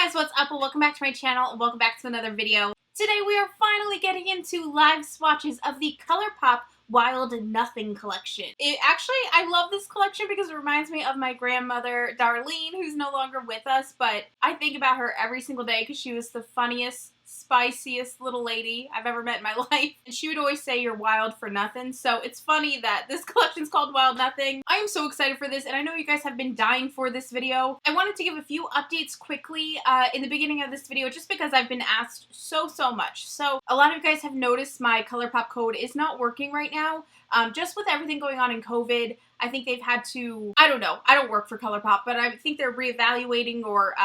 guys, what's up? Welcome back to my channel and welcome back to another video. Today we are finally getting into live swatches of the Colourpop Wild Nothing Collection. I love this collection because it reminds me of my grandmother, Darlene, who's no longer with us, but I think about her every single day because she was the funniest, spiciest little lady I've ever met in my life. And she would always say, "You're wild for nothing." So it's funny that this collection's called Wild Nothing. I am so excited for this, and I know you guys have been dying for this video. I wanted to give a few updates quickly in the beginning of this video just because I've been asked so much. So a lot of you guys have noticed my Colourpop code is not working right now. Just with everything going on in COVID, I think they've had to, I don't know, I don't work for Colourpop, but I think they're reevaluating or,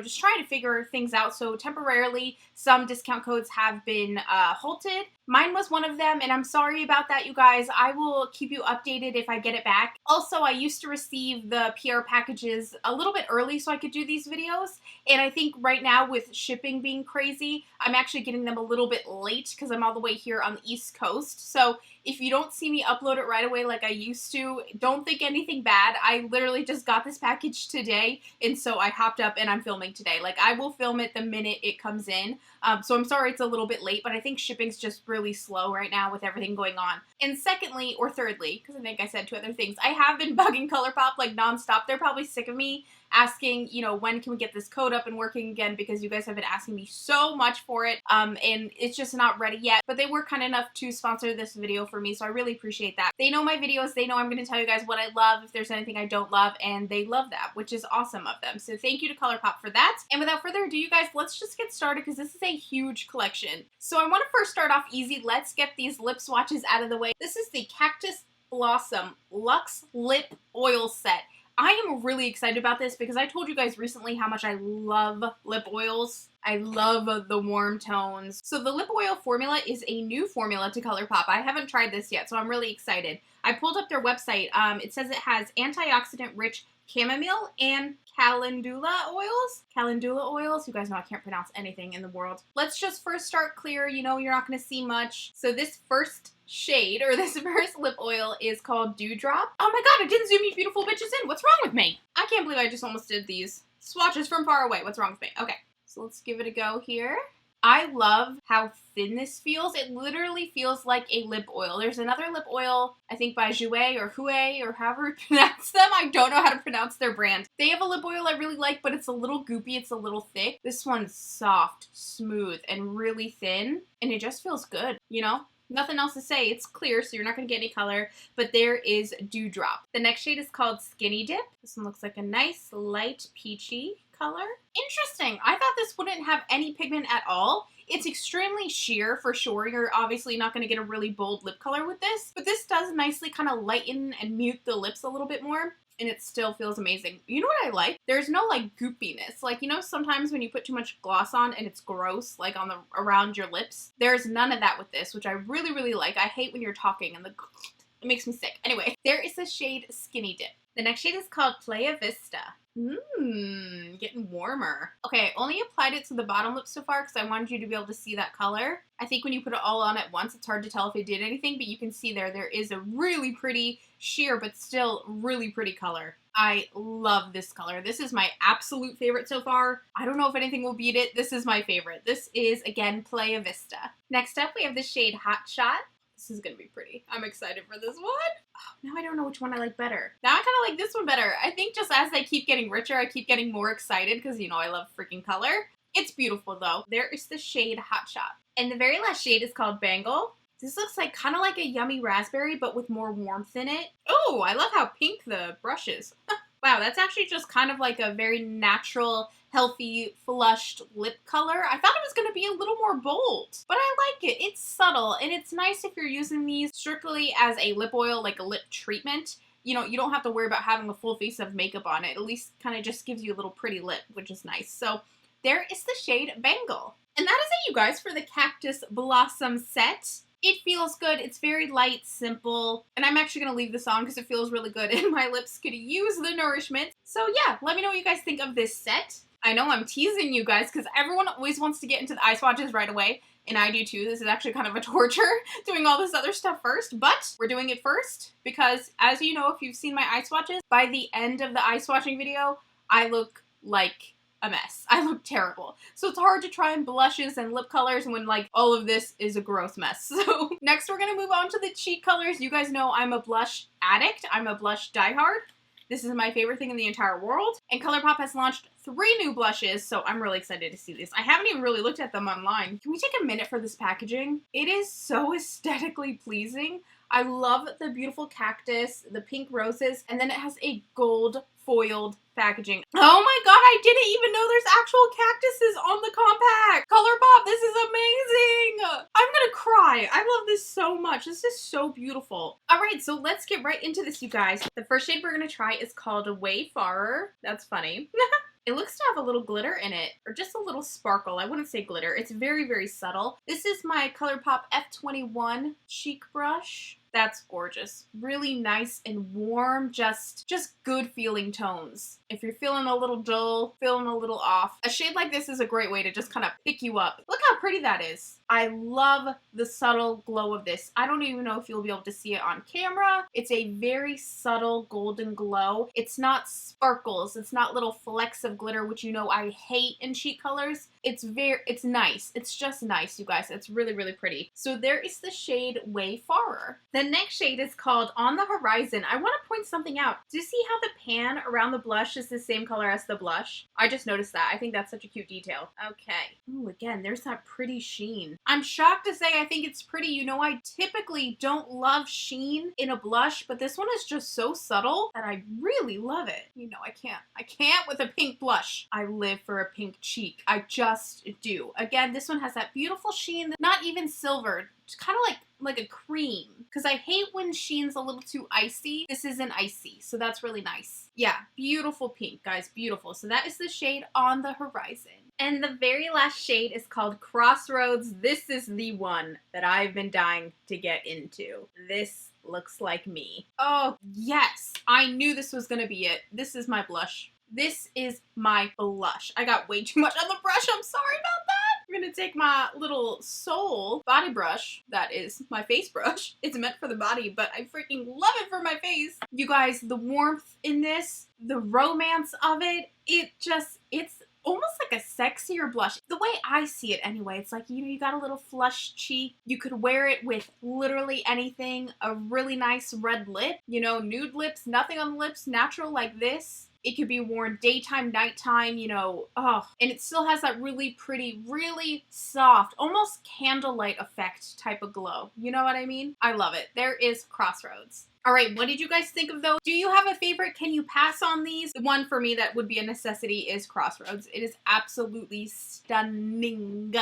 just trying to figure things out. So temporarily, some discount codes have been halted. Mine was one of them, and I'm sorry about that, you guys. I will keep you updated if I get it back. Also, I used to receive the PR packages a little bit early so I could do these videos, and I think right now with shipping being crazy, I'm actually getting them a little bit late because I'm all the way here on the East Coast. So if you don't see me upload it right away like I used to, don't think anything bad. I literally just got this package today, and so I hopped up and I'm filming today. Like, I will film it the minute it comes in. So I'm sorry it's a little bit late, but I think shipping's just really slow right now with everything going on. And secondly, or thirdly, because I think I said two other things, I have been bugging Colourpop like nonstop. They're probably sick of me asking, when can we get this code up and working again, because you guys have been asking me so much for it, and it's just not ready yet. But they were kind enough to sponsor this video for me, so I really appreciate that. They know my videos, they know I'm going to tell you guys what I love, if there's anything I don't love, and they love that, which is awesome of them. So thank you to Colourpop for that. And without further ado, you guys, let's just get started because this is a huge collection. So I want to first start off easy. Let's get these lip swatches out of the way. This is the Cactus Blossom Luxe Lip Oil Set. I am really excited about this because I told you guys recently how much I love lip oils. I love the warm tones. So the lip oil formula is a new formula to Colourpop. I haven't tried this yet, so I'm really excited. I pulled up their website. It says it has antioxidant-rich chamomile and calendula oils. Calendula oils. You guys know I can't pronounce anything in the world. Let's just first start clear. You're not going to see much. So this first shade, or this first lip oil, is called Dewdrop. Oh my god, it didn't zoom you beautiful bitches in. What's wrong with me? I can't believe I just almost did these swatches from far away. What's wrong with me? Okay, so let's give it a go here. I love how thin this feels. It literally feels like a lip oil. There's another lip oil, I think by Jouer or Hue or however you pronounce them. I don't know how to pronounce their brand. They have a lip oil I really like, but it's a little goopy. It's a little thick. This one's soft, smooth, and really thin, and it just feels good, Nothing else to say. It's clear, so you're not going to get any color, but there is Dewdrop. The next shade is called Skinny Dip. This one looks like a nice, light, peachy color. Interesting. I thought this wouldn't have any pigment at all. It's extremely sheer for sure. You're obviously not going to get a really bold lip color with this, but this does nicely kind of lighten and mute the lips a little bit more, and it still feels amazing. You know what I like? There's no goopiness. Sometimes when you put too much gloss on and it's gross, around your lips. There's none of that with this, which I really like. I hate when you're talking and it makes me sick. Anyway, there is the shade Skinny Dip. The next shade is called Playa Vista. Getting warmer. Okay, I only applied it to the bottom lip so far because I wanted you to be able to see that color. I think when you put it all on at once, it's hard to tell if it did anything, but you can see there is a really pretty sheer, but still really pretty color. I love this color. This is my absolute favorite so far. I don't know if anything will beat it. This is my favorite. This is, again, Playa Vista. Next up, we have the shade Hot Shot. This is going to be pretty. I'm excited for this one. Oh, now I don't know which one I like better. Now I kind of like this one better. I think just as they keep getting richer, I keep getting more excited because, I love freaking color. It's beautiful, though. There is the shade Hot Shot. And the very last shade is called Bangle. This looks like kind of like a yummy raspberry, but with more warmth in it. Oh, I love how pink the brush is. Wow, that's actually just kind of like a very natural, healthy, flushed lip color. I thought it was going to be a little more bold, but I like it. It's subtle, and it's nice if you're using these strictly as a lip oil, like a lip treatment. You don't have to worry about having a full face of makeup on it. At least kind of just gives you a little pretty lip, which is nice. So there is the shade Bangle. And that is it, you guys, for the Cactus Blossom set. It feels good. It's very light, simple, and I'm actually going to leave this on because it feels really good and my lips could use the nourishment. So yeah, let me know what you guys think of this set. I know I'm teasing you guys because everyone always wants to get into the eye swatches right away, and I do too. This is actually kind of a torture doing all this other stuff first, but we're doing it first because, as you know, if you've seen my eye swatches, by the end of the eye swatching video, I look like a mess. I look terrible. So it's hard to try on blushes and lip colors when like all of this is a gross mess. So next we're gonna move on to the cheek colors. You guys know I'm a blush addict. I'm a blush diehard. This is my favorite thing in the entire world. And Colourpop has launched 3 new blushes, so I'm really excited to see these. I haven't even really looked at them online. Can we take a minute for this packaging? It is so aesthetically pleasing. I love the beautiful cactus, the pink roses, and then it has a gold foiled packaging. Oh my god, I didn't even know there's actual cactuses on the compact! Colourpop, this is amazing! I'm gonna cry. I love this so much. This is so beautiful. Alright, so let's get right into this, you guys. The first shade we're gonna try is called Wayfarer. That's funny. It looks to have a little glitter in it, or just a little sparkle. I wouldn't say glitter. It's very, very subtle. This is my Colourpop F21 cheek brush. That's gorgeous. Really nice and warm, just good feeling tones. If you're feeling a little dull, feeling a little off, a shade like this is a great way to just kind of pick you up. Look how pretty that is. I love the subtle glow of this. I don't even know if you'll be able to see it on camera. It's a very subtle golden glow. It's not sparkles. It's not little flecks of glitter, which you know I hate in cheek colors. It's nice. It's just nice, you guys. It's really, really pretty. So there is the shade Wayfarer. The next shade is called On the Horizon. I want to point something out. Do you see how the pan around the blush is the same color as the blush? I just noticed that. I think that's such a cute detail. Okay. Ooh, again, there's that pretty sheen. I'm shocked to say I think it's pretty. You know, I typically don't love sheen in a blush, but this one is just so subtle that I really love it. You know, I can't with a pink blush. I live for a pink cheek. I just do. Again, this one has that beautiful sheen, not even silvered. It's kind of like a cream, because I hate when sheen's a little too icy. This isn't icy, so that's really nice. Yeah, beautiful pink, guys, beautiful. So that is the shade On the Horizon. And the very last shade is called Crossroads. This is the one that I've been dying to get into. This looks like me. Oh, yes, I knew this was gonna be it. This is my blush. This is my blush. I got way too much on the brush. I'm sorry about that. I'm gonna take my little Soul body brush. That is my face brush. It's meant for the body, but I freaking love it for my face. You guys, the warmth in this, the romance of it, it's almost like a sexier blush. The way I see it anyway, it's like, you know, you got a little flush cheek. You could wear it with literally anything. A really nice red lip, you know, nude lips, nothing on the lips, natural like this. It could be worn daytime, nighttime, you know, and it still has that really pretty, really soft, almost candlelight effect type of glow. You know what I mean? I love it. There is Crossroads. All right, what did you guys think of those? Do you have a favorite? Can you pass on these? The one for me that would be a necessity is Crossroads. It is absolutely stunning.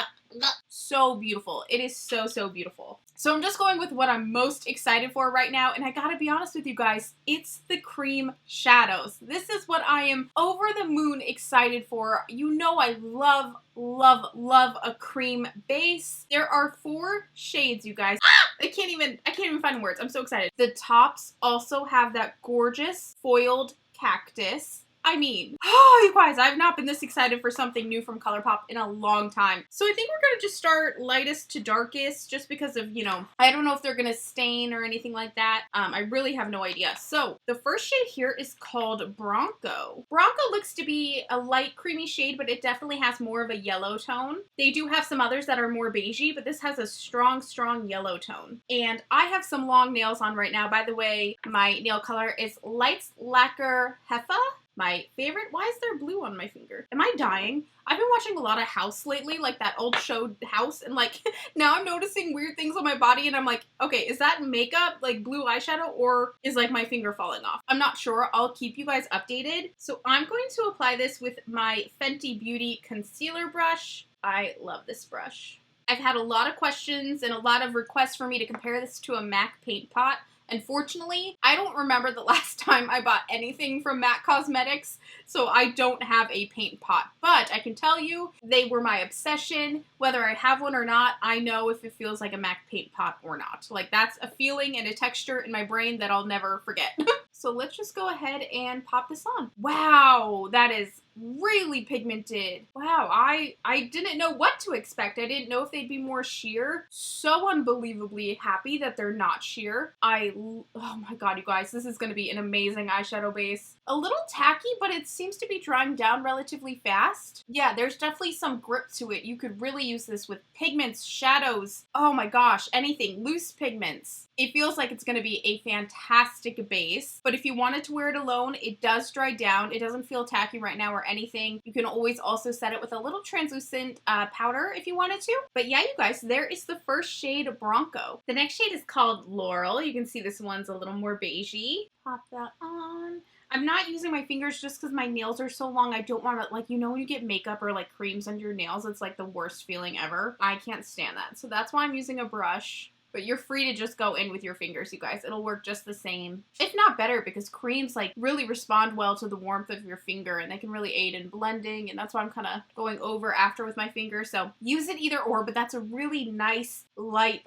So beautiful. It is so, so beautiful. So I'm just going with what I'm most excited for right now, and I gotta be honest with you guys, it's the cream shadows. This is what I am over the moon excited for. You know I love, love, love a cream base. There are 4 shades, you guys. I can't even find words. I'm so excited. The tops also have that gorgeous foiled cactus. I mean, oh, you guys, I've not been this excited for something new from Colourpop in a long time. So I think we're going to just start lightest to darkest just because of, you know, I don't know if they're going to stain or anything like that. I really have no idea. So the first shade here is called Bronco. Bronco looks to be a light creamy shade, but it definitely has more of a yellow tone. They do have some others that are more beigey, but this has a strong, strong yellow tone. And I have some long nails on right now. By the way, my nail color is Lights Lacquer Heffa. My favorite. Why is there blue on my finger? Am I dying? I've been watching a lot of House lately, like that old show House, and like now I'm noticing weird things on my body and I'm like, okay, is that makeup, like blue eyeshadow, or is like my finger falling off? I'm not sure. I'll keep you guys updated. So I'm going to apply this with my Fenty Beauty concealer brush. I love this brush. I've had a lot of questions and a lot of requests for me to compare this to a MAC paint pot. Unfortunately, I don't remember the last time I bought anything from MAC Cosmetics, so I don't have a paint pot. But I can tell you, they were my obsession. Whether I have one or not, I know if it feels like a MAC paint pot or not. Like, that's a feeling and a texture in my brain that I'll never forget. So let's just go ahead and pop this on. Wow, that is really pigmented. Wow, I didn't know what to expect. I didn't know if they'd be more sheer. So unbelievably happy that they're not sheer. Oh my god, you guys, this is going to be an amazing eyeshadow base. A little tacky, but it seems to be drying down relatively fast. Yeah, there's definitely some grip to it. You could really use this with pigments, shadows, oh my gosh, anything, loose pigments. It feels like it's going to be a fantastic base, but if you wanted to wear it alone, it does dry down. It doesn't feel tacky right now or anything. You can always also set it with a little translucent powder if you wanted to. But yeah, you guys, there is the first shade, Bronco. The next shade is called Laurel. You can see this one's a little more beigey. Pop that on. I'm not using my fingers just because my nails are so long. I don't want to, like, you know when you get makeup or like creams under your nails, it's like the worst feeling ever. I can't stand that. So that's why I'm using a brush. But you're free to just go in with your fingers, you guys. It'll work just the same, if not better, because creams like really respond well to the warmth of your finger and they can really aid in blending, and that's why I'm kind of going over after with my finger. So use it either or, but that's a really nice, light,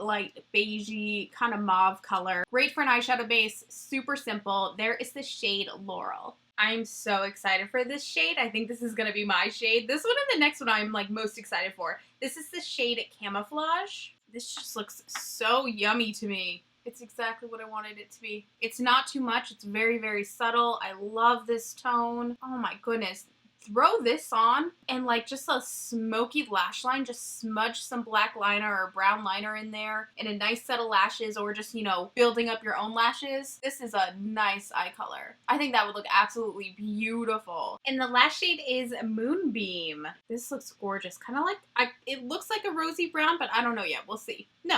beigey, kind of mauve color. Great for an eyeshadow base, super simple. There is the shade Laurel. I'm so excited for this shade. I think this is going to be my shade. This one and the next one I'm like most excited for. This is the shade Camouflage. This just looks so yummy to me. It's exactly what I wanted it to be. It's not too much. It's very, very subtle. I love this tone. Oh my goodness. Throw this on and like just a smoky lash line, just smudge some black liner or brown liner in there and a nice set of lashes, or just, you know, building up your own lashes. This is a nice eye color. I think that would look absolutely beautiful. And the last shade is Moonbeam. This looks gorgeous. Kind of like, it looks like a rosy brown, but I don't know yet. We'll see. No.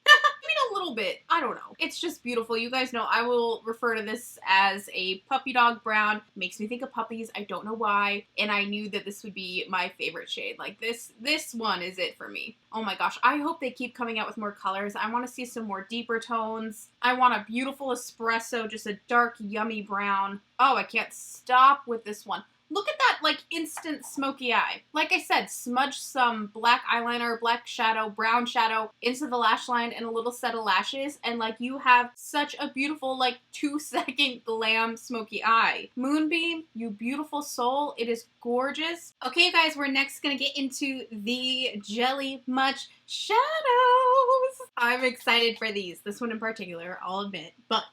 I mean, a little bit. I don't know. It's just beautiful. You guys know I will refer to this as a puppy dog brown. Makes me think of puppies. I don't know why. And I knew that this would be my favorite shade. Like this one is it for me. Oh my gosh. I hope they keep coming out with more colors. I want to see some more deeper tones. I want a beautiful espresso, just a dark, yummy brown. Oh, I can't stop with this one. Look at that, like, instant smoky eye. Like I said, smudge some black eyeliner, black shadow, brown shadow into the lash line and a little set of lashes, and, like, you have such a beautiful, like, 2-second glam smoky eye. Moonbeam, you beautiful soul. It is gorgeous. Okay, you guys, we're next gonna get into the Jelly Much shadows. I'm excited for these. This one in particular, I'll admit, but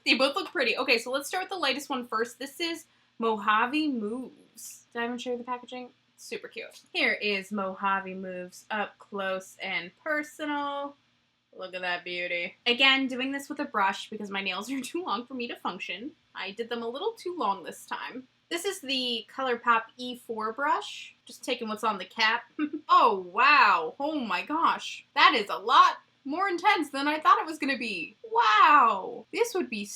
they both look pretty. Okay, so let's start with the lightest one first. This is Mojave Moves. Did I even show you the packaging? Super cute. Here is Mojave Moves up close and personal. Look at that beauty. Again, doing this with a brush because my nails are too long for me to function. I did them a little too long this time. This is the Colourpop E4 brush. Just taking what's on the cap. Oh, wow. Oh my gosh. That is a lot more intense than I thought it was gonna be. Wow. This would be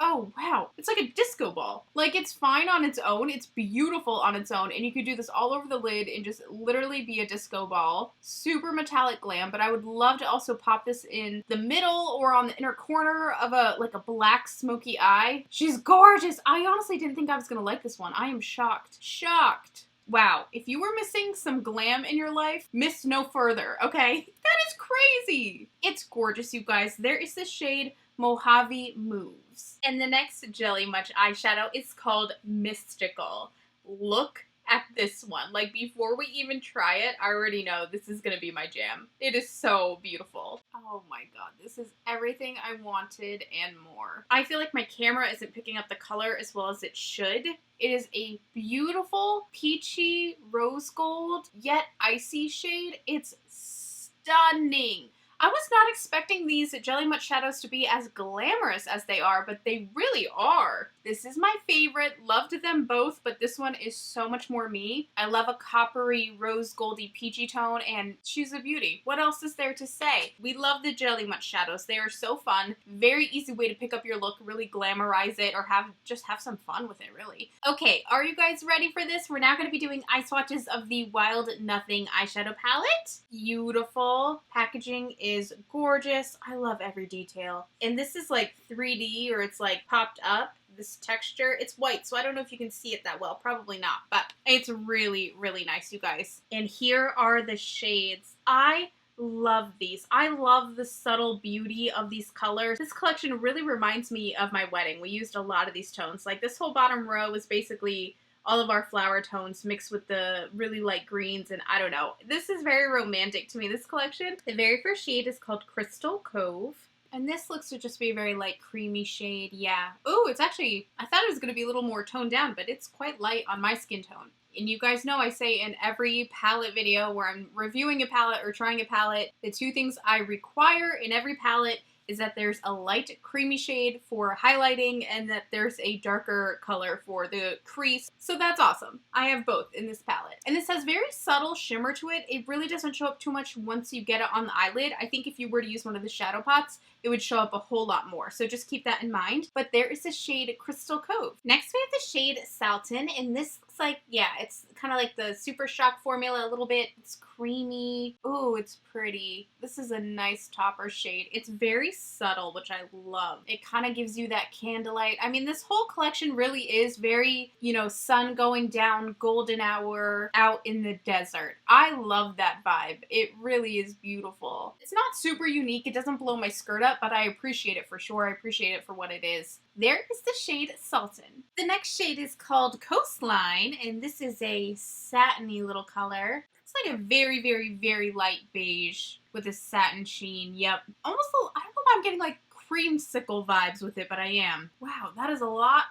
oh wow. It's like a disco ball. Like, it's fine on its own. It's beautiful on its own. And you could do this all over the lid and just literally be a disco ball. Super metallic glam, but I would love to also pop this in the middle or on the inner corner of a black smoky eye. She's gorgeous. I honestly didn't think I was gonna like this one. I am shocked. Shocked. Wow, if you were missing some glam in your life, miss no further, okay? That is crazy. It's gorgeous, you guys. There is the shade Mojave Moves. And the next Jelly Much eyeshadow is called Mystical. Look at this one. Like, before we even try it, I already know this is gonna be my jam. It is so beautiful. Oh my god, this is everything I wanted and more. I feel like my camera isn't picking up the color as well as it should. It is a beautiful peachy rose gold, yet icy shade. It's stunning. I was not expecting these Jelly Much shadows to be as glamorous as they are, but they really are. This is my favorite. Loved them both, but this one is so much more me. I love a coppery, rose goldy, peachy tone, and she's a beauty. What else is there to say? We love the Jelly Much shadows. They are so fun. Very easy way to pick up your look, really glamorize it, or just have some fun with it, really. Okay, are you guys ready for this? We're now going to be doing eye swatches of the Wild Nothing eyeshadow palette. Beautiful. Packaging is gorgeous. I love every detail. And this is like 3D, or it's like popped up. This texture, it's white, so I don't know if you can see it that well. Probably not, but it's really, really nice, you guys. And here are the shades. I love these. I love the subtle beauty of these colors. This collection really reminds me of my wedding. We used a lot of these tones. Like, this whole bottom row is basically all of our flower tones mixed with the really light greens, and I don't know. This is very romantic to me, this collection. The very first shade is called Crystal Cove. And this looks to just be a very light creamy shade, yeah. Oh, it's actually, I thought it was going to be a little more toned down, but it's quite light on my skin tone. And you guys know I say in every palette video where I'm reviewing a palette or trying a palette, the two things I require in every palette is that there's a light creamy shade for highlighting and that there's a darker color for the crease. So that's awesome. I have both in this palette. And this has very subtle shimmer to it. It really doesn't show up too much once you get it on the eyelid. I think if you were to use one of the shadow pots, it would show up a whole lot more. So just keep that in mind. But there is the shade Crystal Cove. Next we have the shade Saltine, and this looks like, yeah, it's kind of like the Super Shock formula a little bit. It's creamy. Ooh, it's pretty. This is a nice topper shade. It's very subtle, which I love. It kind of gives you that candlelight. I mean, this whole collection really is very, you know, sun going down, golden hour, out in the desert. I love that vibe. It really is beautiful. It's not super unique. It doesn't blow my skirt up, but I appreciate it for sure. I appreciate it for what it is. There is the shade Saltine. The next shade is called Coastline, and this is a satiny little color. It's like a very, very, very light beige with a satin sheen. Yep. Almost, I don't know why I'm getting like creamsicle vibes with it, but I am. Wow, that is a lot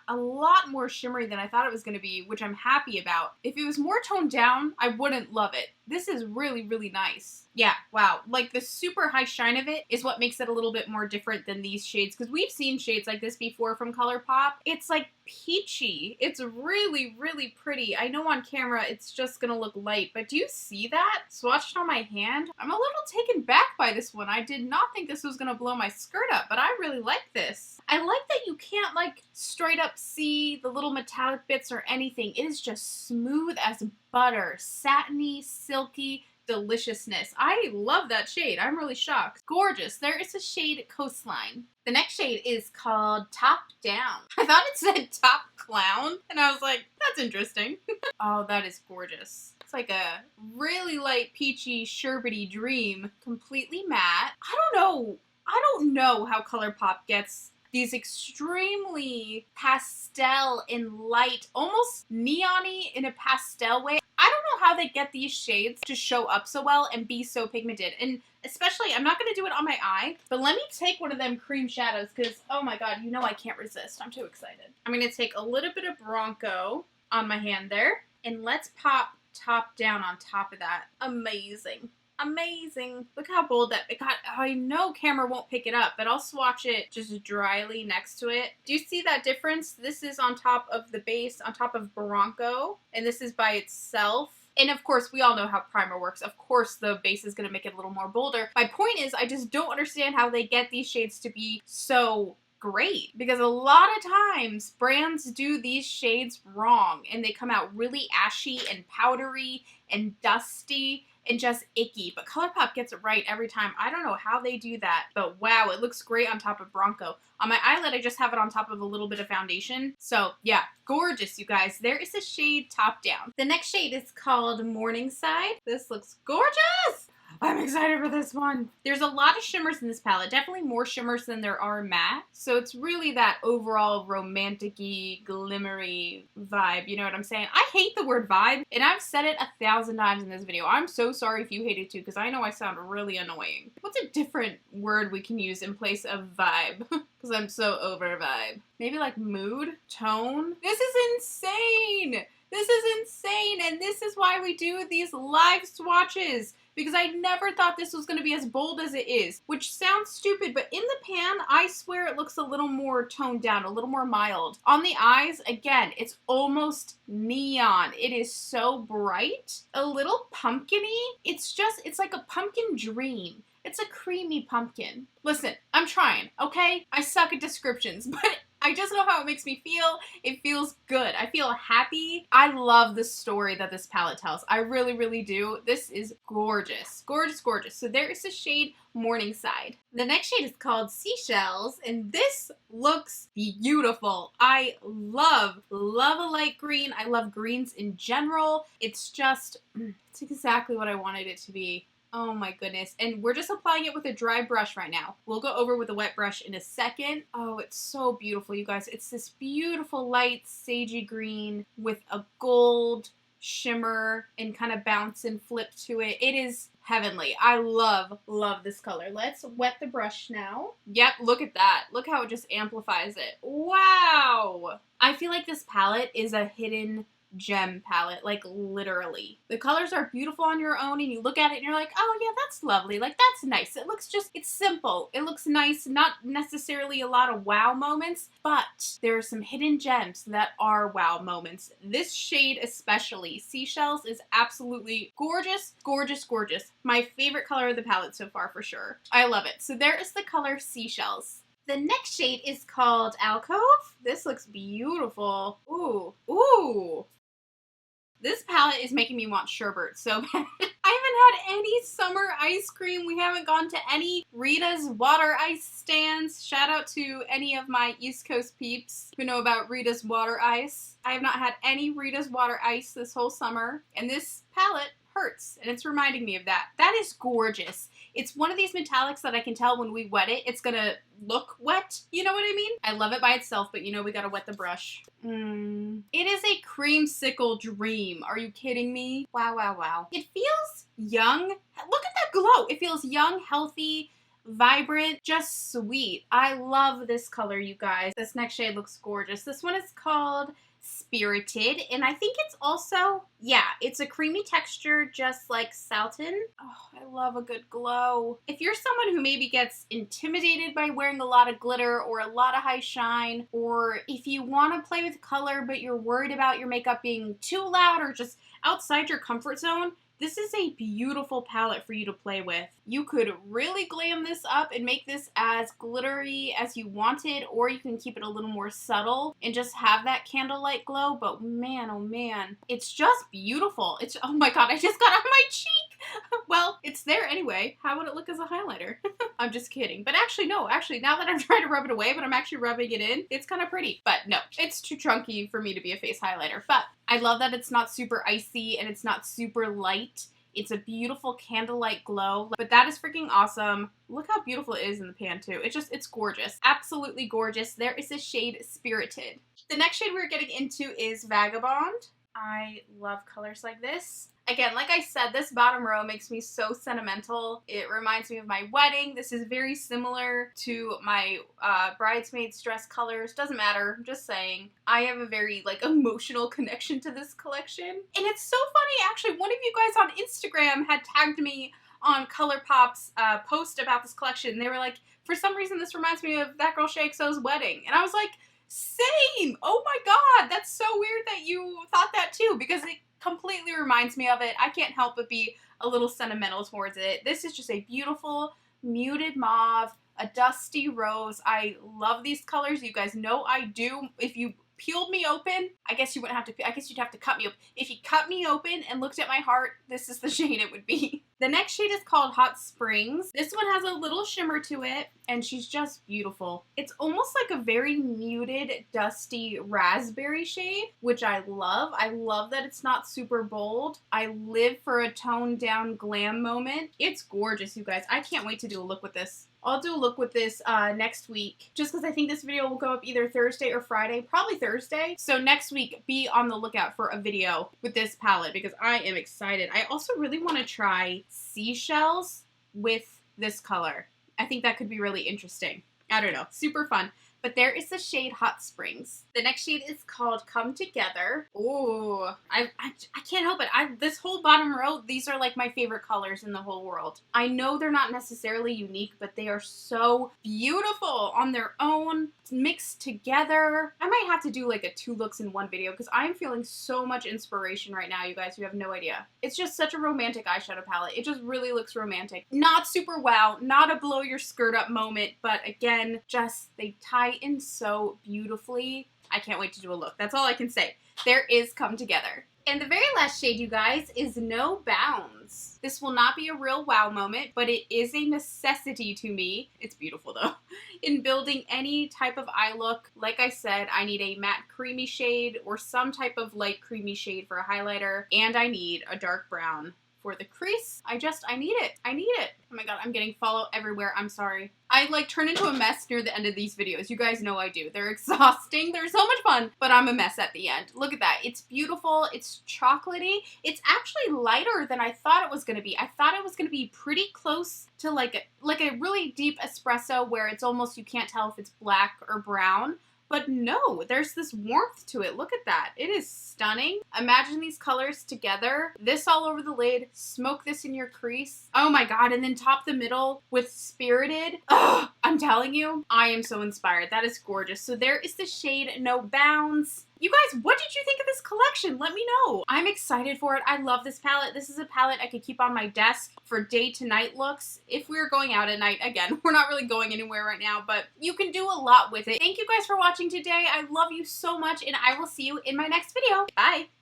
more shimmery than I thought it was going to be, which I'm happy about. If it was more toned down, I wouldn't love it. This is really, really nice. Yeah, wow. Like the super high shine of it is what makes it a little bit more different than these shades, because we've seen shades like this before from Colourpop. It's like peachy. It's really, really pretty. I know on camera it's just gonna look light, but do you see that? Swatched on my hand? I'm a little taken back by this one. I did not think this was gonna blow my skirt up, but I really like this. I like that you can't like straight up see the little metallic bits or anything. It is just smooth as butter, satiny, silky deliciousness. I love that shade. I'm really shocked. Gorgeous. There is a shade Coastline. The next shade is called Top Down. I thought it said Top Clown, and I was like, that's interesting. Oh, that is gorgeous. It's like a really light peachy sherbety dream. Completely matte. I don't know how Colourpop gets these extremely pastel and light, almost neon-y in a pastel way. I don't know how they get these shades to show up so well and be so pigmented. And especially, I'm not going to do it on my eye, but let me take one of them cream shadows because, oh my god, you know I can't resist. I'm too excited. I'm going to take a little bit of Bronco on my hand there, and let's pop Top Down on top of that. Amazing. Amazing. Look how bold that it got. I know camera won't pick it up, but I'll swatch it just dryly next to it. Do you see that difference? This is on top of the base, on top of Bronco, and this is by itself. And of course, we all know how primer works. Of course, the base is going to make it a little more bolder. My point is, I just don't understand how they get these shades to be so great, because a lot of times brands do these shades wrong and they come out really ashy and powdery and dusty and just icky, but Colourpop gets it right every time. I don't know how they do that, but wow, it looks great on top of Bronco. On my eyelid, I just have it on top of a little bit of foundation. So yeah, gorgeous, you guys. There is a shade Top Down. The next shade is called Morningside. This looks gorgeous. I'm excited for this one. There's a lot of shimmers in this palette, definitely more shimmers than there are matte. So it's really that overall romantic-y, glimmery vibe, you know what I'm saying? I hate the word vibe, and I've said it 1,000 times in this video. I'm so sorry if you hate it too, because I know I sound really annoying. What's a different word we can use in place of vibe? Because I'm so over vibe. Maybe like mood? Tone? This is insane! This is insane, and this is why we do these live swatches. Because I never thought this was going to be as bold as it is, which sounds stupid, but in the pan, I swear it looks a little more toned down, a little more mild. On the eyes, again, it's almost neon. It is so bright, a little pumpkin-y. It's like a pumpkin dream. It's a creamy pumpkin. Listen, I'm trying, okay? I suck at descriptions, but I just know how it makes me feel. It feels good. I feel happy. I love the story that this palette tells. I really, really do. This is gorgeous. Gorgeous, gorgeous. So there is the shade Morningside. The next shade is called Seashells, and this looks beautiful. I love a light green. I love greens in general. It's just, it's exactly what I wanted it to be. Oh my goodness. And we're just applying it with a dry brush right now. We'll go over with a wet brush in a second. Oh, it's so beautiful, you guys. It's this beautiful light sagey green with a gold shimmer and kind of bounce and flip to it. It is heavenly. I love this color. Let's wet the brush now. Yep, look at that. Look how it just amplifies it. Wow. I feel like this palette is a hidden gem palette, like literally. The colors are beautiful on your own and you look at it and you're like, oh yeah, that's lovely. Like that's nice. It looks just, it's simple. It looks nice. Not necessarily a lot of wow moments, but there are some hidden gems that are wow moments. This shade especially, Seashells, is absolutely gorgeous, gorgeous, gorgeous. My favorite color of the palette so far for sure. I love it. So there is the color Seashells. The next shade is called Alcove. This looks beautiful. Ooh, ooh. This palette is making me want sherbet so bad. I haven't had any summer ice cream. We haven't gone to any Rita's water ice stands. Shout out to any of my East Coast peeps who know about Rita's water ice. I have not had any Rita's water ice this whole summer, and this palette hurts, and it's reminding me of that. That is gorgeous. It's one of these metallics that I can tell when we wet it, it's gonna look wet. You know what I mean? I love it by itself, but you know we gotta wet the brush. It is a creamsicle dream. Are you kidding me? Wow, wow, wow. It feels young. Look at that glow. It feels young, healthy, vibrant, just sweet. I love this color, you guys. This next shade looks gorgeous. This one is called Spirited, and I think it's also, yeah, it's a creamy texture just like Saltine. Oh, I love a good glow. If you're someone who maybe gets intimidated by wearing a lot of glitter or a lot of high shine, or if you want to play with color but you're worried about your makeup being too loud or just outside your comfort zone, this is a beautiful palette for you to play with. You could really glam this up and make this as glittery as you wanted, or you can keep it a little more subtle and just have that candlelight glow, but man, oh man, it's just beautiful. It's, oh my god, I just got on my cheek! Well, it's there anyway. How would it look as a highlighter? I'm just kidding. But actually, no, actually, now that I'm trying to rub it away, but I'm actually rubbing it in, it's kind of pretty. But no, it's too chunky for me to be a face highlighter. But I love that it's not super icy and it's not super light. It's a beautiful candlelight glow, but that is freaking awesome. Look how beautiful it is in the pan too. It's gorgeous. Absolutely gorgeous. There is the shade Spirited. The next shade we're getting into is Vagabond. I love colors like this. Again, like I said, this bottom row makes me so sentimental. It reminds me of my wedding. This is very similar to my bridesmaid's dress colors. Doesn't matter, I'm just saying. I have a very emotional connection to this collection. And it's so funny, actually, one of you guys on Instagram had tagged me on Colourpop's post about this collection. They were like, for some reason this reminds me of that girl Shakespeare's wedding. And I was like, same! Oh my god, that's so weird that you thought that too, because it completely reminds me of it. I can't help but be a little sentimental towards it. This is just a beautiful muted mauve, a dusty rose. I love these colors. You guys know I do. If you peeled me open, I guess you wouldn't have to, I guess you'd have to cut me open. If you cut me open and looked at my heart, this is the shade it would be. The next shade is called Hot Springs. This one has a little shimmer to it, and she's just beautiful. It's almost like a very muted, dusty raspberry shade, which I love. I love that it's not super bold. I live for a toned down glam moment. It's gorgeous, you guys. I can't wait to do a look with this. I'll do a look with this next week, just because I think this video will go up either Thursday or Friday, probably Thursday. So next week, be on the lookout for a video with this palette, because I am excited. I also really want to try Seashells with this color. I think that could be really interesting. I don't know, super fun. But there is the shade Hot Springs. The next shade is called Come Together. Ooh, I can't help it. This whole bottom row, these are like my favorite colors in the whole world. I know they're not necessarily unique, but they are so beautiful on their own, mixed together. I might have to do like a 2 looks in 1 video, because I'm feeling so much inspiration right now, you guys. You have no idea. It's just such a romantic eyeshadow palette. It just really looks romantic. Not super wow, not a blow your skirt up moment, but again, just they tie in so beautifully. I can't wait to do a look. That's all I can say. There is Come Together. And the very last shade, you guys, is No Bounds. This will not be a real wow moment, but it is a necessity to me. It's beautiful though. In building any type of eye look, like I said, I need a matte creamy shade or some type of light creamy shade for a highlighter, and I need a dark brown for the crease. I need it. I need it. Oh my god, I'm getting follow everywhere. I'm sorry. I like turn into a mess near the end of these videos. You guys know I do. They're exhausting. They're so much fun, but I'm a mess at the end. Look at that. It's beautiful. It's chocolatey. It's actually lighter than I thought it was going to be. I thought it was going to be pretty close to like a really deep espresso where it's almost, you can't tell if it's black or brown. But no, there's this warmth to it. Look at that. It is stunning. Imagine these colors together. This all over the lid. Smoke this in your crease. Oh my god. And then top the middle with Spirited. Ugh, I'm telling you, I am so inspired. That is gorgeous. So there is the shade No Bounds. You guys, what did you think of this collection? Let me know. I'm excited for it. I love this palette. This is a palette I could keep on my desk for day to night looks. If we were going out at night, again, we're not really going anywhere right now, but you can do a lot with it. Thank you guys for watching today. I love you so much, and I will see you in my next video. Bye.